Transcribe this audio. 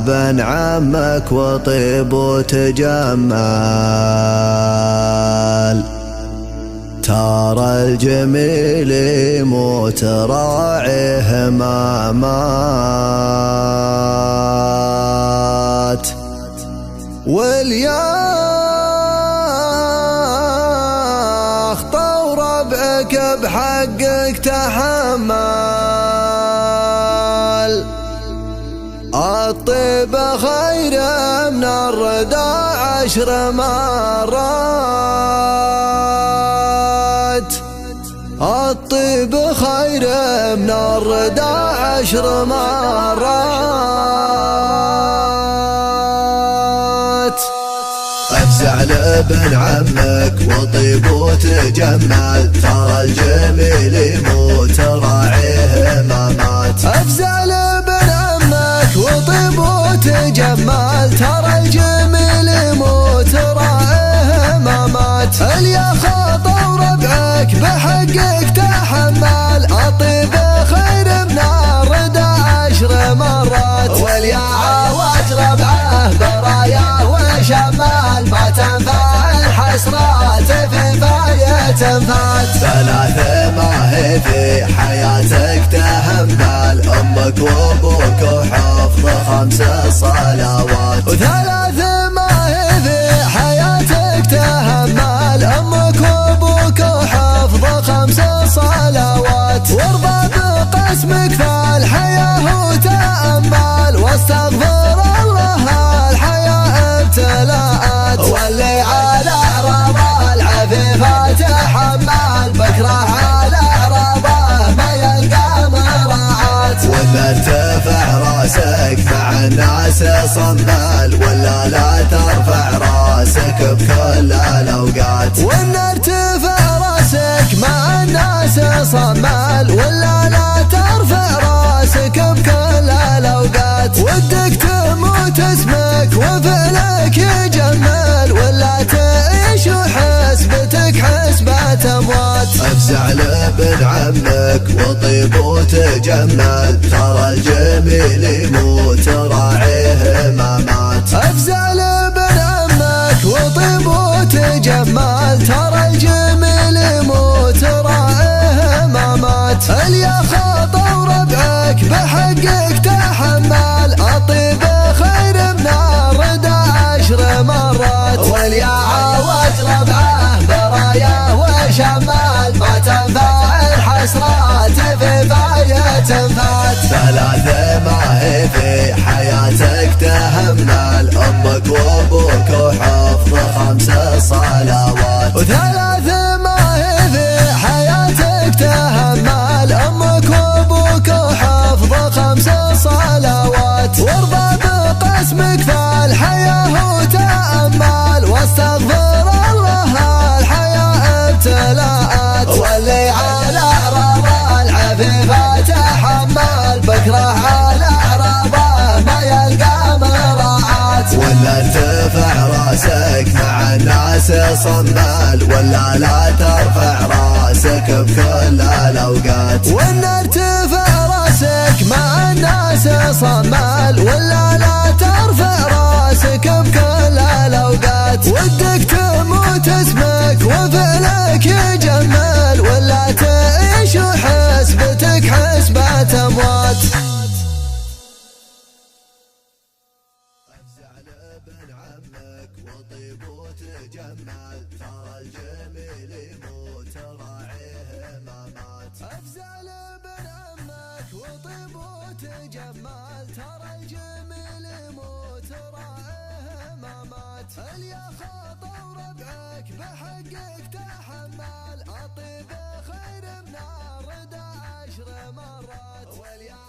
ابن عمك وطيب وتجمل، ترى الجميل يموت راعيه ما مات، والياخ طور ربعك بحقك تحمل، الطيب خير من الردى 10 مرات، الطيب خير من الردى 10 مرات. افزع لابن عمك وطيب وتجمل، ترى الجميل يموت راعيه ما مات، افزع لابن عمك وطيب وتجمل، ترى الجميل يموت راعيه ما مات، اليا خاطر وربعك بحقك تحمل، الطيب خير من الردى 10 مرات، واليا عاوج ربعه براياه وشمال، ما تنفع الحسرات في فاية فات، 3 ما هي في حياتك تهمل، امك وابوك وحفظ 5 صلوات، و3 ما هي في حياتك تهمل، امك وابوك وحفظ 5 صلوات، وارضى بقسمك في الحياة وتأمل، واستغفر الله الحياة ابتلاءات، واللي على اعراض العفيفة تحمل، بكره على اعراضه ما يلقى مراعاة، وان ارتفع راسك مع الناس صمل، ولا لا ترفع راسك بكل الاوقات، وان ارتفع راسك مع الناس صمل، ولا لا ترفع راسك بكل الاوقات، ودك تموت اسمك وفعلك يجمل، ولا تعيش وحسبتك حسبة اموات. افزع لابن عمك وطيب وتجمل، ترى الجميل يموت راعيه ما مات، افزع لابن عمك وطيب وتجمل، ترى الجميل يموت راعيه ما مات، اليا خاطر وربعك بحقك تحمل، الطيب خير من الردى 10 مرات، واليا عاوج ربعه براياه وشمال، ما تنفع الحسرات في فاية فات، 3 ما هي في حياتك تهمل، امك وابوك وحفظ 5 صلوات، و3 ما هي في حياتك تهمل، امك وابوك وحفظ 5 صلوات، وارضى بقسمك في الحياة وتأمل، واستغفر الله الحياة ابتلاءات، واللي على اعراض العفيفة تحمل، بكره على اعراضه ما يلقى مراعاة، وان ارتفع راسك مع الناس صمل، ولا لا ترفع راسك بكل الاوقات، وان ارتفع راسك مع الناس صمل، ولا لا ترفع راسك بكل الاوقات، ودك تموت اسمك وفعلك يجمل، ولا تعيش وحسبتك حسبة اموات. افزع لابن عمك وطيب وتجمل، ترى الجميل يموت راعيه ما مات، افزع لابن عمك وطيب وتجمل، ترى الجميل يموت راعيه ما مات، اليا خاطر وربعك بحقك تحمل، الطيب خير من الردى 10 مرات، واليا